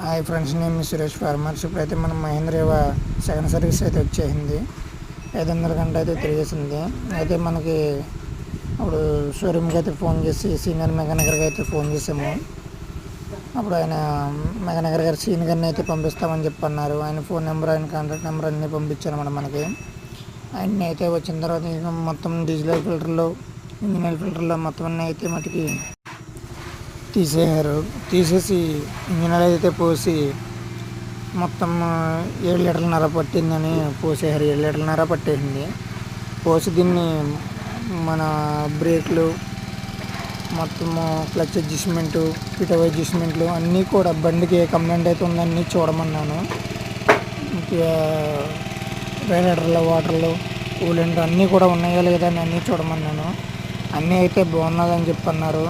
Hi friends, నేను మీ Suresh farmers. ఇప్పుడైతే మనం మహేంద్ర సెకండ్ సర్వీస్ అయితే వచ్చేసింది. 500 గంట అయితే తిరిగేసింది. అయితే మనకి అప్పుడు షోరూమ్కి అయితే ఫోన్ చేసి సీనియర్ మెకానికర్కి అయితే ఫోన్ చేసాము. అప్పుడు ఆయన మెకానికర్ గారు సీనియర్ గారిని అయితే పంపిస్తామని చెప్పన్నారు. ఆయన ఫోన్ నెంబర్, ఆయన కాంటాక్ట్ నెంబర్ అన్నీ పంపించారన్నమాట మనకి. అన్నీ అయితే వచ్చిన తర్వాత మొత్తం డీజిల్ ఫిల్టర్లు, ఇంజిన్ ఫిల్టర్లు మొత్తం అన్నీ అయితే మటుకి తీసేసి ఇంజిన్ అయితే పోసి మొత్తం 7 లీటర్లన్నర పట్టిందని పోసేసారు. 7 లీటర్లన్నర పట్టేసింది. పోసి దీన్ని మన బ్రేక్లు మొత్తము, క్లచ్ అడ్జస్ట్మెంటు, పిటో అడ్జస్ట్మెంట్లు అన్నీ కూడా బండికి ఏ కంప్లైంట్ అయితే ఉందన్నీ చూడమన్నాను. రేడియేటర్లో వాటర్లు, కూలెంట్ అన్నీ కూడా ఉన్నాయో లేదా అని అన్నీ చూడమన్నాను. అన్నీ అయితే బాగున్నదని చెప్పన్నారు.